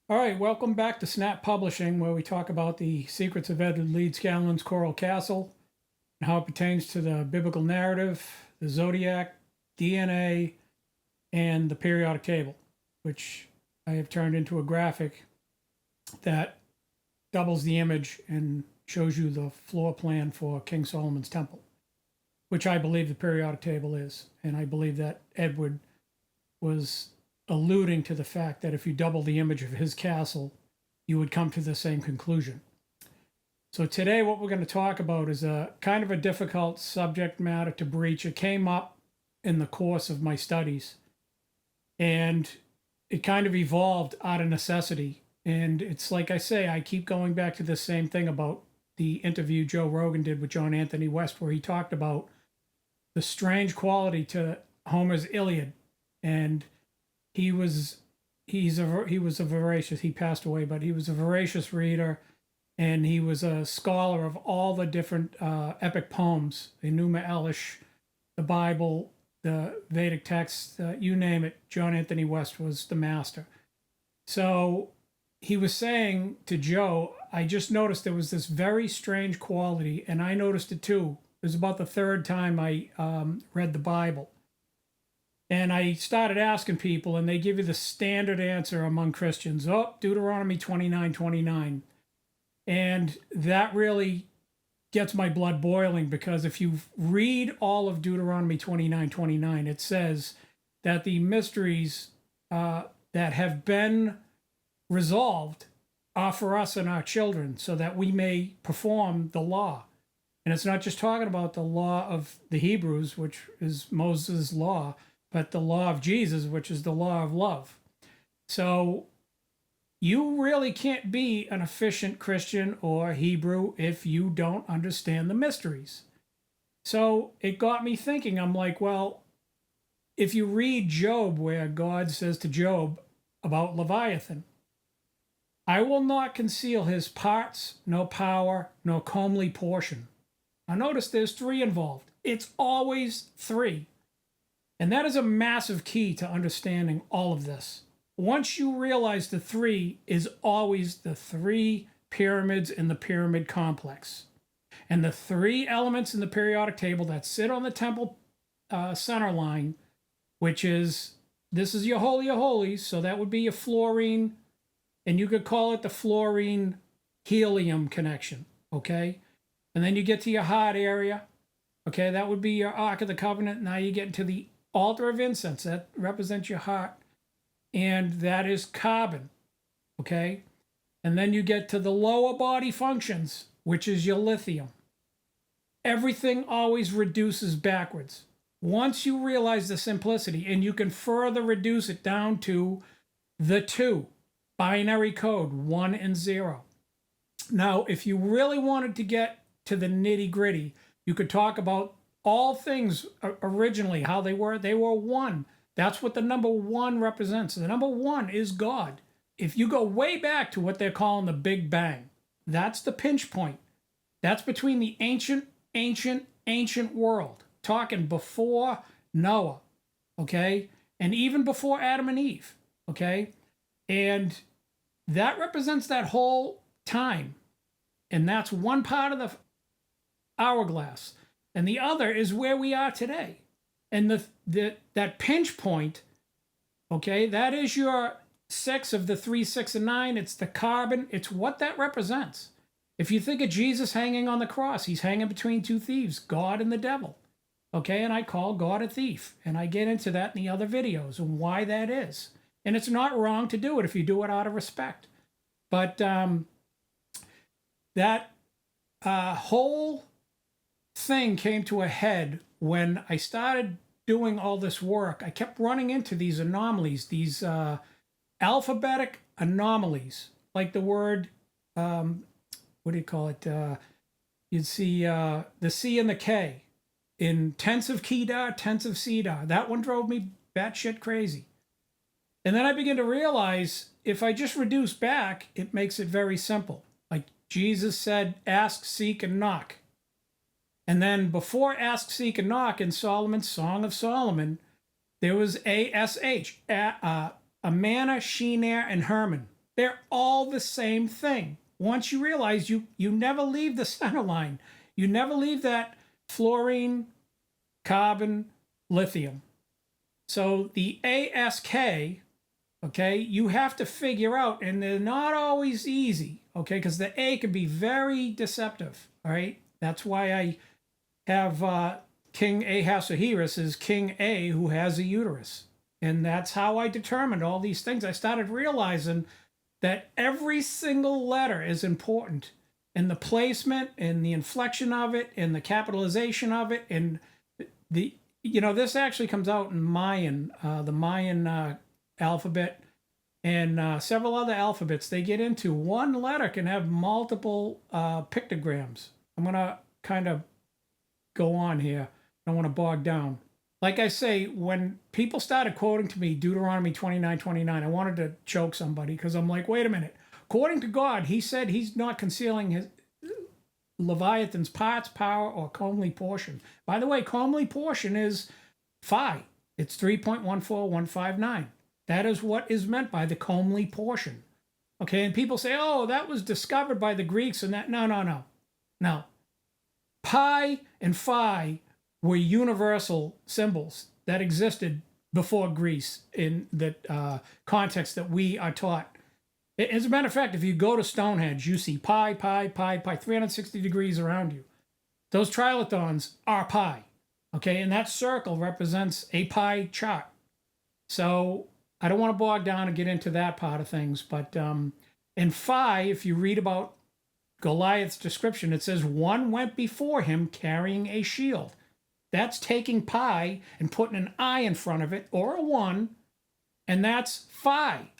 All right, welcome back to Snap Publishing, where we talk about the secrets of Edward Leeds Scanlon's Coral Castle and how it pertains to the biblical narrative, the zodiac, DNA, and the periodic table, which I have turned into a graphic that doubles the image and shows you the floor plan for King Solomon's temple, which I believe the periodic table is. And I believe that Edward was alluding to the fact that if you double the image of his castle, you would come to the same conclusion. So today what we're going to talk about is a kind of a difficult subject matter to breach. It came up in the course of my studies, and it kind of evolved out of necessity. And it's like I say, I keep going back to the same thing about the interview Joe Rogan did with John Anthony West, where he talked about the strange quality to Homer's Iliad. And he was he was a voracious, he passed away, but he was a voracious reader, and he was a scholar of all the different epic poems, the Enuma Elish, the Bible, the Vedic texts, you name it. John Anthony West was the master. So he was saying to Joe, I just noticed there was this very strange quality, and I noticed it too. It was about the third time I read the Bible. And I started asking people, and they give you the standard answer among Christians. Oh, Deuteronomy 29:29. And that really gets my blood boiling, because if you read all of Deuteronomy 29:29, it says that the mysteries that have been resolved are for us and our children, so that we may perform the law. And it's not just talking about the law of the Hebrews, which is Moses' law, but the law of Jesus, which is the law of love. So you really can't be an efficient Christian or Hebrew if you don't understand the mysteries. So it got me thinking. I'm like, well, if you read Job, where God says to Job about Leviathan, I will not conceal his parts, no power, no comely portion. Now notice there's three involved. It's always three. And that is a massive key to understanding all of this. Once you realize the three is always the three pyramids in the pyramid complex, and the three elements in the periodic table that sit on the temple center line, which is, this is your Holy of Holies, so that would be your fluorine, and you could call it the fluorine helium connection, okay? And then you get to your heart area, okay? That would be your Ark of the Covenant. Now you get into the altar of incense that represents your heart, and that is carbon, okay? And then you get to the lower body functions, which is your lithium. Everything always reduces backwards. Once you realize the simplicity, and you can further reduce it down to the two, binary code, 1 and 0. Now, if you really wanted to get to the nitty gritty, you could talk about all things originally, how they were one. That's what the number one represents. The number one is God. If you go way back to what they're calling the Big Bang, that's the pinch point. That's between the ancient world, talking before Noah, okay? And even before Adam and Eve, okay? And that represents that whole time. And that's one part of the hourglass. And the other is where we are today. And that pinch point, okay, that is your 6 of the 3, 6, and 9. It's the carbon. It's what that represents. If you think of Jesus hanging on the cross, he's hanging between two thieves, God and the devil. Okay, and I call God a thief. And I get into that in the other videos and why that is. And it's not wrong to do it if you do it out of respect. But that whole thing came to a head when I started doing all this work. I kept running into these anomalies, these alphabetic anomalies, like the word, what do you call it? You'd see the C and the K in tense of Kedar, tense of Cedar. That one drove me batshit crazy. And then I began to realize if I just reduce back, it makes it very simple. Like Jesus said, ask, seek, and knock. And then before ask, seek, and knock in Solomon's Song of Solomon, there was ASH, Amana, Shinar, and Herman. They're all the same thing. Once you realize you never leave the center line, you never leave that fluorine, carbon, lithium. So the ASK, okay, you have to figure out, and they're not always easy, okay, because the A can be very deceptive, all right? That's why I have King Ahasuerus is King A who has a uterus. And that's how I determined all these things. I started realizing that every single letter is important in the placement, in the inflection of it, in the capitalization of it, and this actually comes out in Mayan, the Mayan alphabet, and several other alphabets. They get into one letter can have multiple pictograms. I'm gonna kind of go on here. I don't want to bog down. Like I say, when people started quoting to me Deuteronomy 29:29, I wanted to choke somebody because I'm like, wait a minute. According to God, he said he's not concealing his Leviathan's parts, power, or comely portion. By the way, comely portion is phi. It's 3.14159. That is what is meant by the comely portion. Okay, and people say, oh, that was discovered by the Greeks and that. No. Pi and phi were universal symbols that existed before Greece in the context that we are taught. As a matter of fact, if you go to Stonehenge, you see pi, 360 degrees around you. Those trilithons are pi, okay? And that circle represents a pie chart. So I don't want to bog down and get into that part of things, but in phi, if you read about Goliath's description, it says one went before him carrying a shield. That's taking pi and putting an I in front of it, or a 1, and that's phi.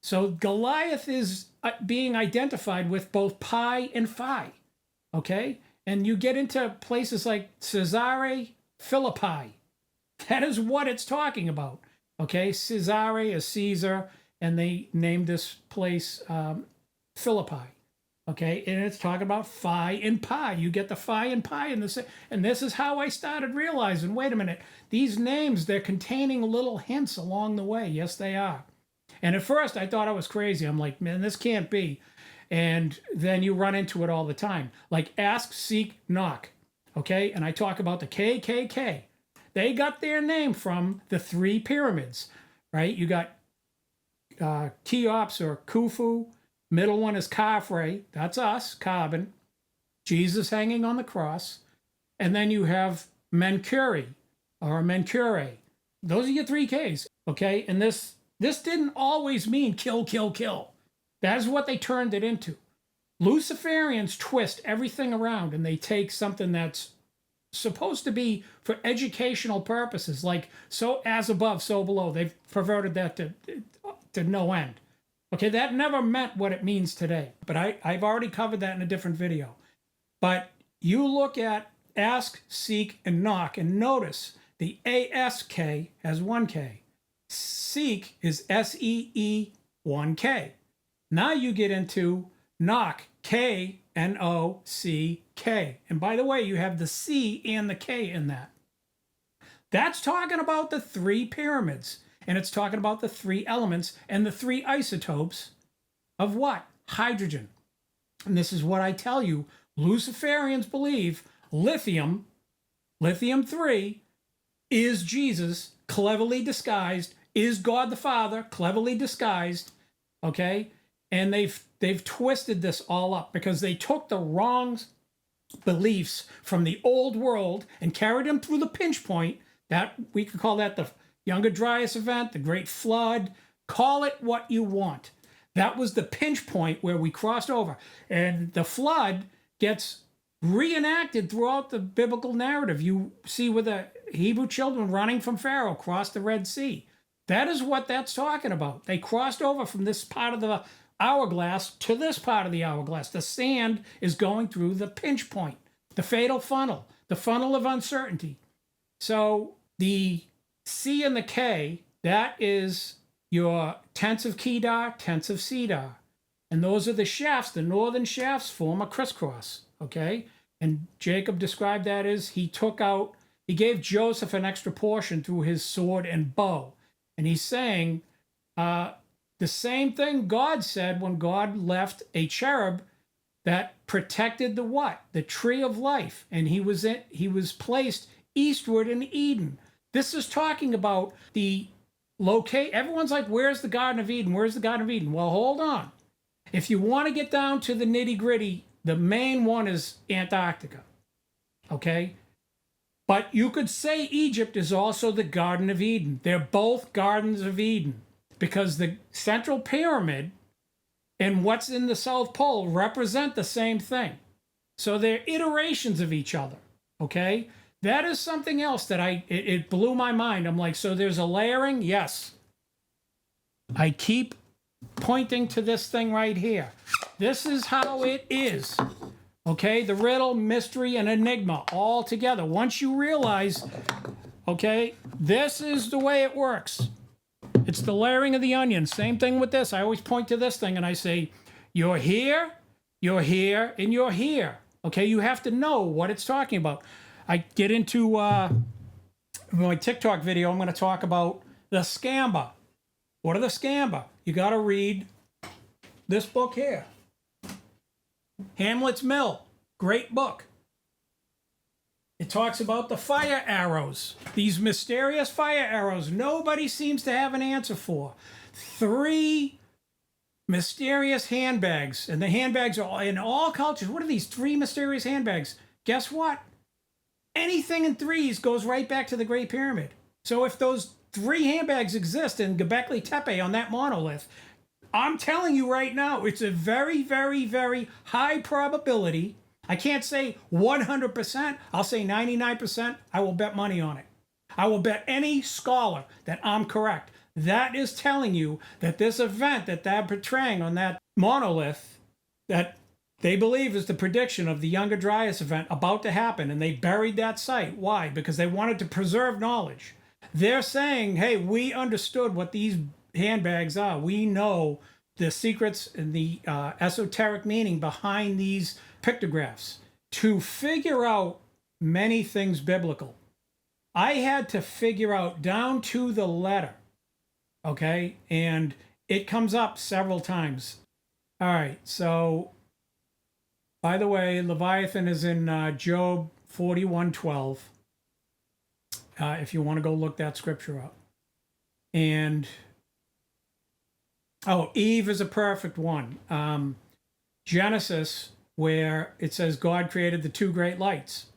So Goliath is being identified with both pi and phi, okay? And you get into places like Caesarea Philippi. That is what it's talking about, okay? Caesarea is Caesar, and they named this place Philippi. Okay, and it's talking about phi and pi. You get the phi and pi in this, and this is how I started realizing, wait a minute, these names, they're containing little hints along the way. Yes, they are. And at first I thought I was crazy. I'm like, man, this can't be. And then you run into it all the time. Like ask, seek, knock. Okay, and I talk about the KKK. They got their name from the 3 pyramids, right? You got Cheops or Khufu. Middle one is Khafre, that's us, carbon. Jesus hanging on the cross. And then you have Menkuri or Menkure. Those are your 3 Ks, okay? And this didn't always mean kill, kill, kill. That is what they turned it into. Luciferians twist everything around and they take something that's supposed to be for educational purposes, like so as above, so below. They've perverted that to no end. Okay, that never meant what it means today, but I've already covered that in a different video. But you look at ask, seek, and knock, and notice the ASK has 1 K. Seek is SEE 1 K. Now you get into knock, KNOCK. And by the way, you have the C and the K in that. That's talking about the 3 pyramids. And it's talking about the 3 elements and the 3 isotopes of what? Hydrogen. And this is what I tell you. Luciferians believe lithium 3, is Jesus cleverly disguised, is God the Father cleverly disguised, okay? And they've twisted this all up because they took the wrong beliefs from the old world and carried them through the pinch point. That we could call that the Younger Dryas event, the Great Flood, call it what you want. That was the pinch point where we crossed over. And the flood gets reenacted throughout the biblical narrative. You see with the Hebrew children running from Pharaoh crossed the Red Sea. That is what that's talking about. They crossed over from this part of the hourglass to this part of the hourglass. The sand is going through the pinch point, the fatal funnel, the funnel of uncertainty. So the C and the K, that is your tense of Kedar, tense of Cedar. And those are the shafts. The northern shafts form a crisscross, okay? And Jacob described that as he gave Joseph an extra portion through his sword and bow. And he's saying, the The same thing God said when God left a cherub that protected the what? The tree of life. And he was placed eastward in Eden. This is talking about the locate. Everyone's like, where's the Garden of Eden? Where's the Garden of Eden? Well, hold on. If you want to get down to the nitty gritty, the main one is Antarctica. Okay? But you could say Egypt is also the Garden of Eden. They're both Gardens of Eden because the Central Pyramid and what's in the South Pole represent the same thing. So they're iterations of each other. Okay? That is something else that it blew my mind. I'm like, so there's a layering? Yes. I keep pointing to this thing right here. This is how it is. Okay, the riddle, mystery, and enigma all together. Once you realize, okay, this is the way it works. It's the layering of the onion. Same thing with this. I always point to this thing and I say, you're here, and you're here. Okay, you have to know what it's talking about. I get into my TikTok video, I'm going to talk about the scamba. What are the scamba? You got to read this book here. Hamlet's Mill, great book. It talks about the fire arrows, these mysterious fire arrows nobody seems to have an answer for. 3 mysterious handbags, and the handbags are in all cultures. What are these 3 mysterious handbags? Guess what? Anything in threes goes right back to the Great Pyramid. So if those 3 handbags exist in Göbekli Tepe on that monolith, I'm telling you right now, it's a very, very, very high probability. I can't say 100%. I'll say 99%. I will bet money on it. I will bet any scholar that I'm correct. That is telling you that this event that they're portraying on that monolith that they believe is the prediction of the Younger Dryas event about to happen, and they buried that site. Why? Because they wanted to preserve knowledge. They're saying, hey, we understood what these handbags are. We know the secrets and the esoteric meaning behind these pictographs. To figure out many things biblical, I had to figure out down to the letter, okay? And it comes up several times. All right, so by the way, Leviathan is in Job 41:12. If you want to go look that scripture up. And Eve is a perfect one. Genesis, where it says God created the 2 great lights.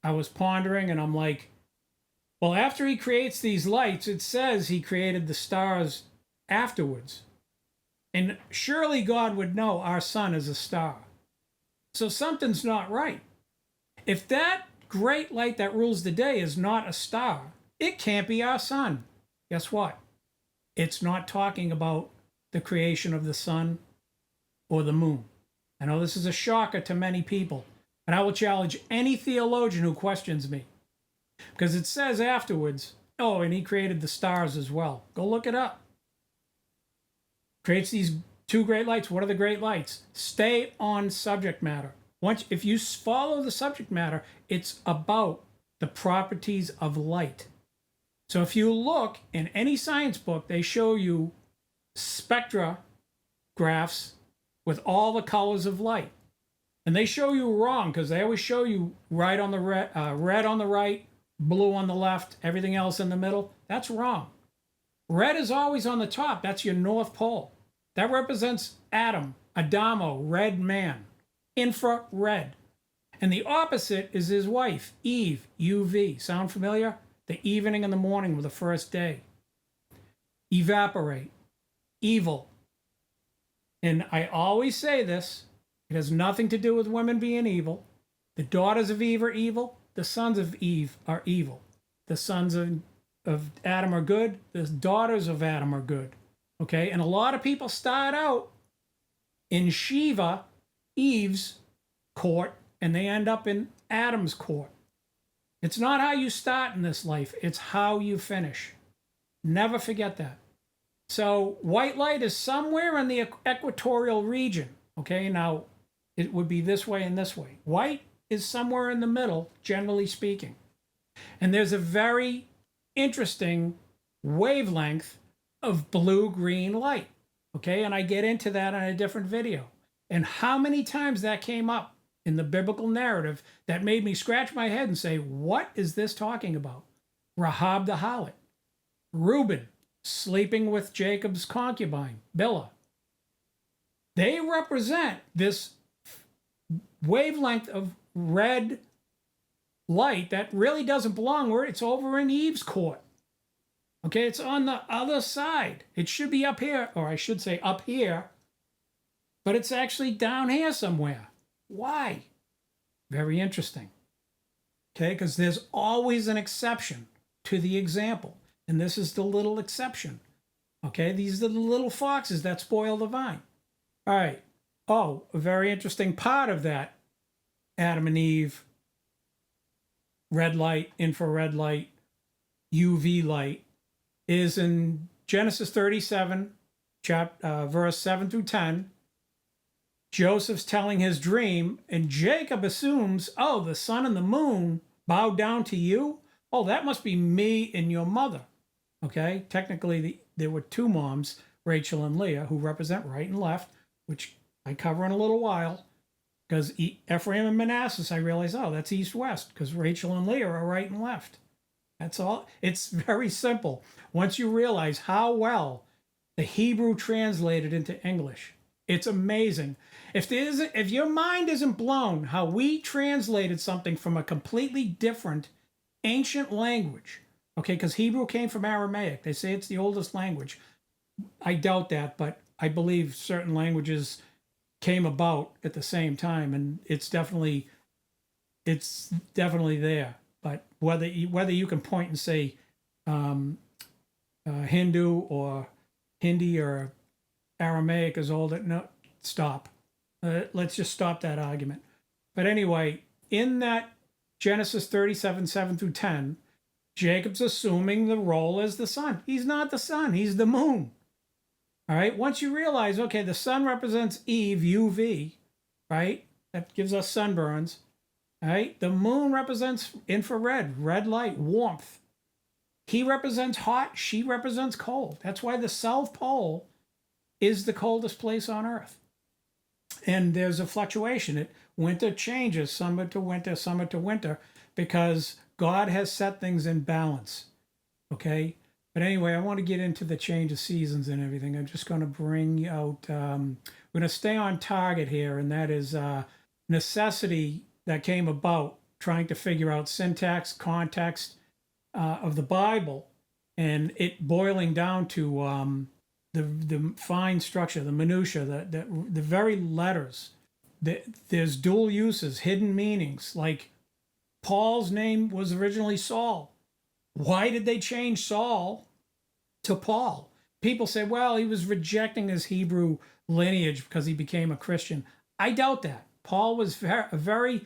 I was pondering and I'm like, well, after he creates these lights, it says he created the stars afterwards. And surely God would know our sun is a star. So something's not right. If that great light that rules the day is not a star, it can't be our sun. Guess what? It's not talking about the creation of the sun or the moon. I know this is a shocker to many people, and I will challenge any theologian who questions me. Because it says afterwards, oh, and he created the stars as well. Go look it up. Creates these 2 great lights. What are the great lights? Stay on subject matter. If you follow the subject matter, it's about the properties of light. So if you look in any science book, they show you spectra graphs with all the colors of light. And they show you wrong because they always show you red on the right, blue on the left, everything else in the middle. That's wrong. Red is always on the top. That's your North Pole. That represents Adam, Adamo, red man, infrared. And the opposite is his wife, Eve, UV. Sound familiar? The evening and the morning were the first day. Evaporate, evil. And I always say this, it has nothing to do with women being evil. The daughters of Eve are evil. The sons of Eve are evil. The sons of Adam are good. The daughters of Adam are good. Okay? And a lot of people start out in Shiva, Eve's court, and they end up in Adam's court. It's not how you start in this life. It's how you finish. Never forget that. So white light is somewhere in the equatorial region. Okay? Now, it would be this way and this way. White is somewhere in the middle, generally speaking. And there's a very interesting wavelength of blue-green light. Okay, and I get into that in a different video. And how many times that came up in the biblical narrative that made me scratch my head and say, what is this talking about? Rahab the harlot, Reuben sleeping with Jacob's concubine, Bilhah. They represent this wavelength of red light that really doesn't belong where it's over in Eve's court. Okay, it's on the other side. It should be up here, or I should say up here, but it's actually down here somewhere. Why? Very interesting. Okay, because there's always an exception to the example, and this is the little exception. Okay, these are the little foxes that spoil the vine. All right. Oh, a very interesting part of that Adam and Eve, red light, infrared light, UV light, is in Genesis 37, verse 7 through 10. Joseph's telling his dream, and Jacob assumes, oh, the sun and the moon bowed down to you? Oh, that must be me and your mother. Okay, technically there were two moms, Rachel and Leah, who represent right and left, which I cover in a little while. Because Ephraim and Manasseh, I realize, oh, that's east-west, because Rachel and Leah are right and left. That's all. It's very simple. Once you realize how well the Hebrew translated into English, it's amazing. If your mind isn't blown how we translated something from a completely different ancient language, okay, because Hebrew came from Aramaic. They say it's the oldest language. I doubt that, but I believe certain languages came about at the same time, and it's definitely there. But whether you can point and say Hindu or Hindi or Aramaic is older, no, stop. Let's just stop that argument. But anyway, in that Genesis 37, 7 through 10, Jacob's assuming the role as the sun. He's not the sun, he's the moon. All right, once you realize, okay, the sun represents Eve, UV, right? That gives us sunburns. All right, the moon represents infrared, red light, warmth. He represents hot, she represents cold. That's why the South Pole is the coldest place on Earth. And there's a fluctuation. Winter changes, summer to winter, because God has set things in balance. Okay? But anyway, I want to get into the change of seasons and everything. I'm just going to bring out, we're going to stay on target here, and that is necessity that came about trying to figure out syntax, context of the Bible, and it boiling down to the fine structure, the minutia, the very letters. There's dual uses, hidden meanings, like Paul's name was originally Saul. Why did they change Saul to Paul? People say, well, he was rejecting his Hebrew lineage because he became a Christian. I doubt that. Paul was a very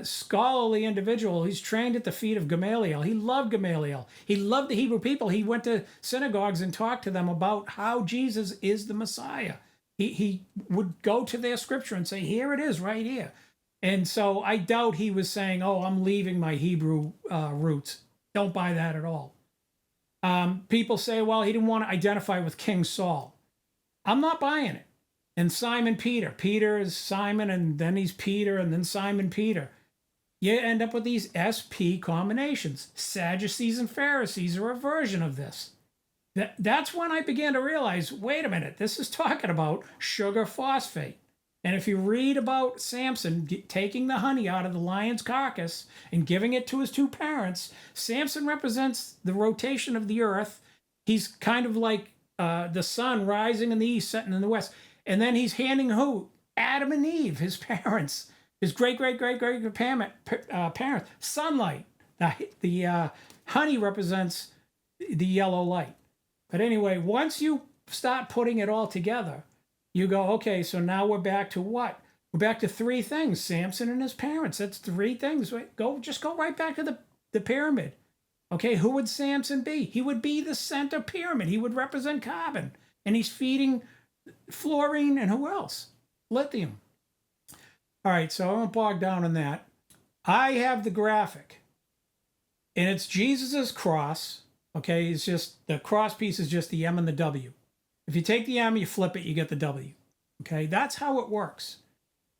scholarly individual. He's trained at the feet of Gamaliel. He loved Gamaliel. He loved the Hebrew people. He went to synagogues and talked to them about how Jesus is the Messiah. He would go to their scripture and say, here it is right here. And so I doubt he was saying, oh, I'm leaving my Hebrew roots. Don't buy that at all. People say, well, he didn't want to identify with King Saul. I'm not buying it. And Simon Peter. Peter is Simon, and then he's Peter, and then Simon Peter. You end up with these SP combinations. Sadducees and Pharisees are a version of this. That's when I began to realize, wait a minute, this is talking about sugar phosphate. And if you read about Samson taking the honey out of the lion's carcass and giving it to his two parents, Samson represents the rotation of the earth. He's kind of like the sun rising in the east, setting in the west. And then he's handing who? Adam and Eve, his parents, his great-great-great-great-parents, sunlight. The honey represents the yellow light. But anyway, once you start putting it all together, you go, okay, so now we're back to what? We're back to three things. Samson and his parents. That's three things. Just go right back to the pyramid. Okay, who would Samson be? He would be the center pyramid. He would represent carbon. And he's feeding fluorine and who else? Lithium. All right, so I won't bog down on that. I have the graphic. And it's Jesus's cross. Okay, it's just the cross piece is just the M and the W. If you take the M, you flip it, you get the W. Okay, that's how it works.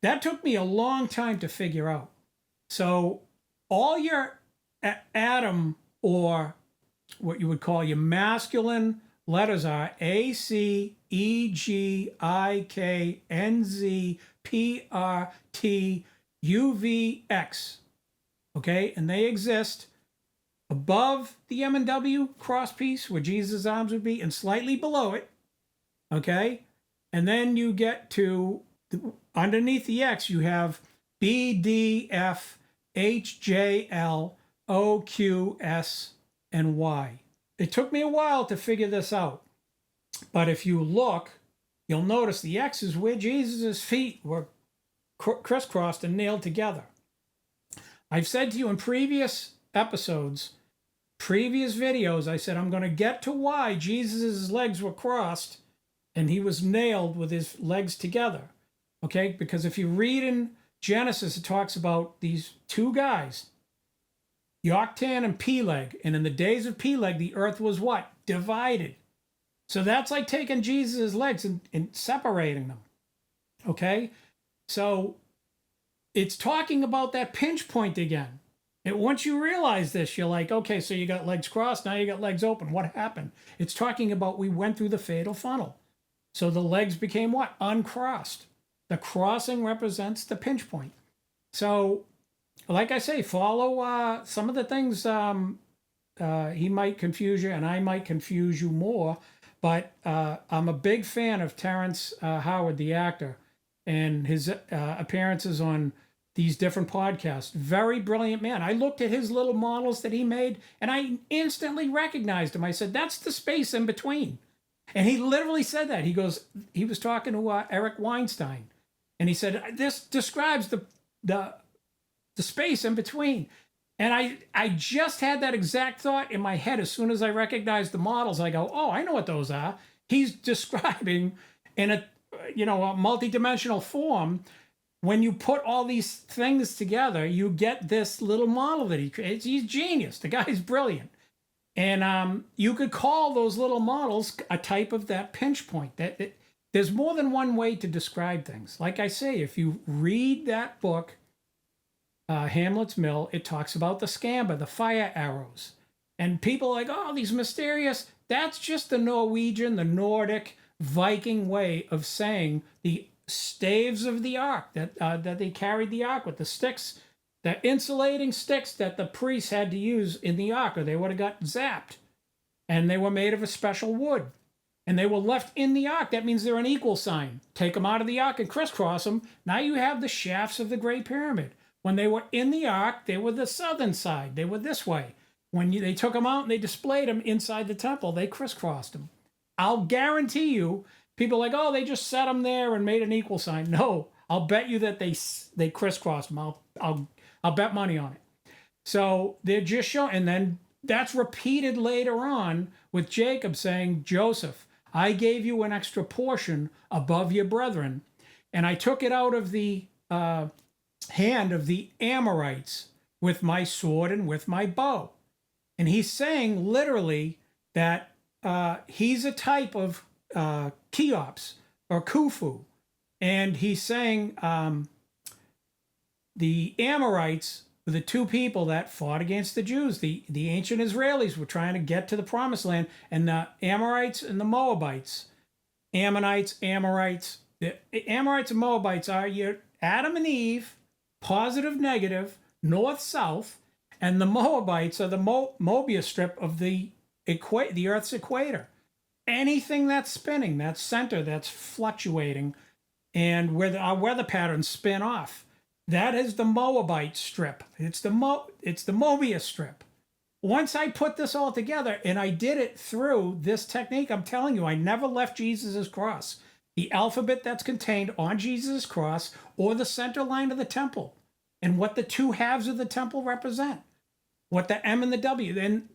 That took me a long time to figure out. So all your atom, or what you would call your masculine letters, are A, C, E, G, I, K, N, Z, P, R, T, U, V, X. Okay, and they exist above the M and W cross piece where Jesus' arms would be, and slightly below it. Okay, and then you get to underneath the X, you have B, D, F, H, J, L, O, Q, S, and Y. It took me a while to figure this out, but if you look, you'll notice the X is where Jesus' feet were crisscrossed and nailed together. I've said to you in previous episodes, previous videos, I said I'm going to get to why Jesus' legs were crossed and he was nailed with his legs together. Okay, because if you read in Genesis, it talks about these two guys, Yoktan and Peleg. And in the days of Peleg, the earth was what? Divided. So that's like taking Jesus' legs and separating them. Okay, so it's talking about that pinch point again. And once you realize this, you're like, okay, so you got legs crossed, now you got legs open. What happened? It's talking about we went through the fatal funnel. So the legs became what? Uncrossed. The crossing represents the pinch point. So, like I say, follow some of the things he might confuse you, and I might confuse you more. But I'm a big fan of Terrence Howard, the actor, and his appearances on these different podcasts. Very brilliant man. I looked at his little models that he made, and I instantly recognized him. I said, that's the space in between. And he literally said that. He goes, he was talking to Eric Weinstein, and he said, this describes the space in between. And I just had that exact thought in my head as soon as I recognized the models. I go, oh, I know what those are. He's describing in a multi-dimensional form. When you put all these things together, you get this little model that he creates. He's genius. The guy's brilliant. And you could call those little models a type of that pinch point. There's more than one way to describe things. Like I say, if you read that book, Hamlet's Mill, it talks about the scamba, the fire arrows. And people are like, oh, these mysterious. That's just the Norwegian, the Nordic, Viking way of saying the staves of the ark, that they carried the ark with, the sticks, the insulating sticks that the priests had to use in the ark, or they would have got zapped. And they were made of a special wood. And they were left in the ark. That means they're an equal sign. Take them out of the ark and crisscross them. Now you have the shafts of the Great Pyramid. When they were in the ark, they were the southern side. They were this way. When they took them out and they displayed them inside the temple, they crisscrossed them. I'll guarantee you, people are like, oh, they just set them there and made an equal sign. No, I'll bet you that they crisscrossed them. I'll bet money on it. So they're just showing, and then that's repeated later on with Jacob saying, Joseph, I gave you an extra portion above your brethren, and I took it out of the hand of the Amorites with my sword and with my bow. And he's saying literally that he's a type of Cheops or Khufu. And he's saying the Amorites were the two people that fought against the Jews. The ancient Israelis were trying to get to the promised land, and the Amorites and the Moabites, Ammonites, Amorites, the Amorites and Moabites are your Adam and Eve, positive, negative, north, south, and the Moabites are the Mobius strip of the Earth's equator. Anything that's spinning, that center that's fluctuating, and where our weather patterns spin off, that is the Moabite strip. It's the Mobius strip. Once I put this all together, and I did it through this technique, I'm telling you, I never left Jesus' cross. The alphabet that's contained on Jesus' cross, or the center line of the temple, and what the two halves of the temple represent, what the M and the W. Then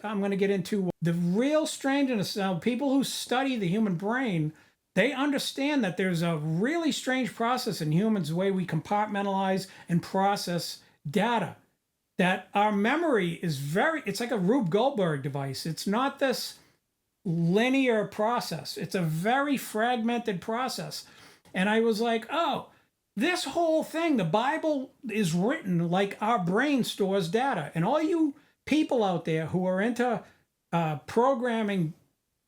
I'm going to get into the real strangeness. Now, people who study the human brain, they understand that there's a really strange process in humans, the way we compartmentalize and process data, that our memory is it's like a Rube Goldberg device. It's not this linear process. It's a very fragmented process. And I was like, oh, this whole thing, the Bible is written like our brain stores data. And all you people out there who are into programming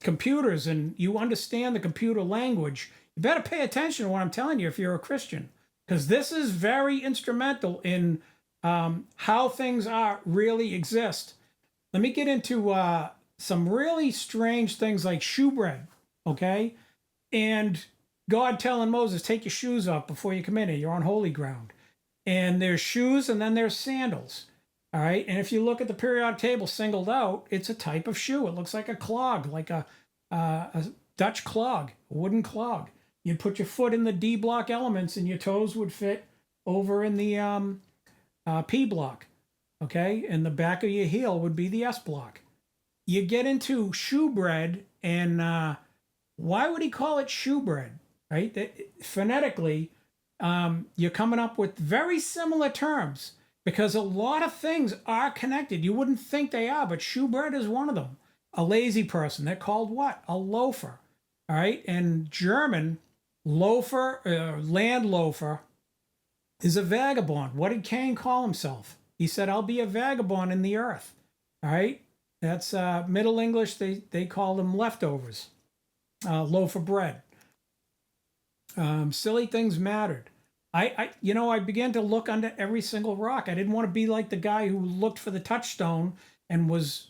computers and you understand the computer language, you better pay attention to what I'm telling you if you're a Christian, because this is very instrumental in how things are really exist. Let me get into some really strange things like shewbread, okay? And God telling Moses, take your shoes off before you come in here. You're on holy ground. And there's shoes and then there's sandals. All right. And if you look at the periodic table singled out, it's a type of shoe. It looks like a clog, like a Dutch clog, a wooden clog. You'd put your foot in the D block elements and your toes would fit over in the P block. Okay. And the back of your heel would be the S block. You get into shewbread, and why would he call it shewbread? Right? Phonetically, you're coming up with very similar terms because a lot of things are connected. You wouldn't think they are, but shewbread is one of them. A lazy person, they're called what? A loafer. All right? And German, loafer, landloafer, is a vagabond. What did Cain call himself? He said, I'll be a vagabond in the earth. All right? That's Middle English. They call them leftovers, loaf of bread. Silly things mattered. I began to look under every single rock. I didn't want to be like the guy who looked for the touchstone and was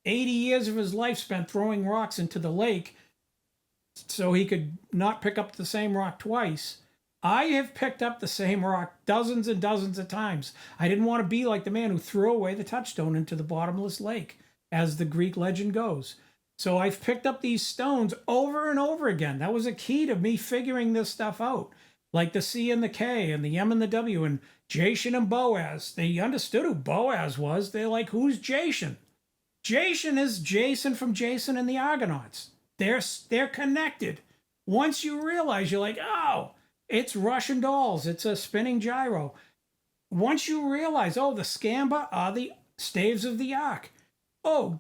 80 years of his life spent throwing rocks into the lake so he could not pick up the same rock twice. I have picked up the same rock dozens and dozens of times. I didn't want to be like the man who threw away the touchstone into the bottomless lake, as the Greek legend goes. So I've picked up these stones over and over again. That was a key to me figuring this stuff out. Like the C and the K and the M and the W and Jashan and Boaz. They understood who Boaz was. They're like, who's Jashan? Jashan is Jason from Jason and the Argonauts. They're connected. Once you realize, you're like, oh, it's Russian dolls. It's a spinning gyro. Once you realize, oh, the scamba are the staves of the ark. Oh,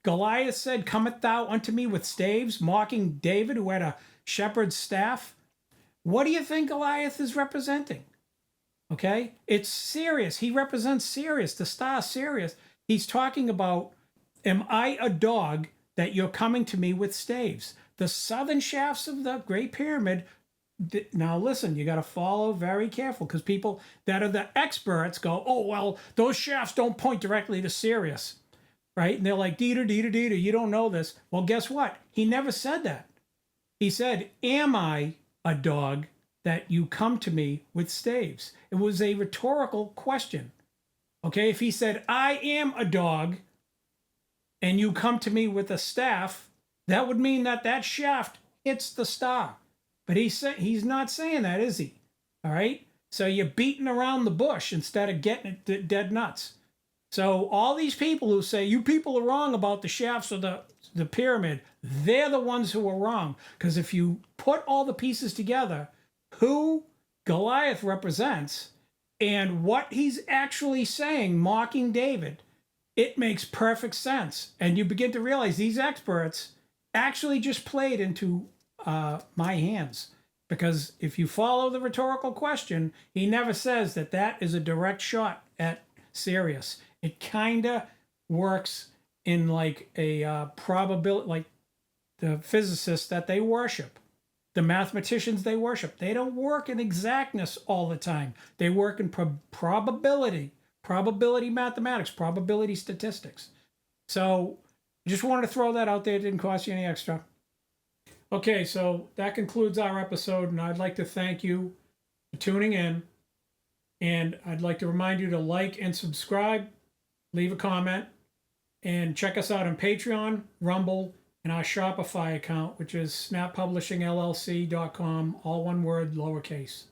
Goliath said, cometh thou unto me with staves, mocking David, who had a shepherd's staff. What do you think Goliath is representing? Okay? It's Sirius. He represents Sirius, the star Sirius. He's talking about, am I a dog that you're coming to me with staves? The southern shafts of the Great Pyramid. Now listen, you got to follow very careful, because people that are the experts go, oh, well, those shafts don't point directly to Sirius. Right? And they're like, Dieter, you don't know this. Well, guess what? He never said that. He said, am I a dog that you come to me with staves? It was a rhetorical question. Okay, if he said, I am a dog and you come to me with a staff, that would mean that that shaft hits the star. But he's not saying that, is he? All right? So you're beating around the bush instead of getting it dead nuts. So all these people who say, you people are wrong about the shafts of the pyramid, they're the ones who are wrong. Because if you put all the pieces together, who Goliath represents and what he's actually saying, mocking David, it makes perfect sense. And you begin to realize these experts actually just played into my hands. Because if you follow the rhetorical question, he never says that that is a direct shot at Sirius. It kind of works in like a probability, like the physicists that they worship, the mathematicians they worship. They don't work in exactness all the time. They work in probability mathematics, probability statistics. So just wanted to throw that out there. It didn't cost you any extra. Okay, so that concludes our episode, and I'd like to thank you for tuning in. And I'd like to remind you to like and subscribe, leave a comment, and check us out on Patreon, Rumble, and our Shopify account, which is snappublishingllc.com, all one word, lowercase.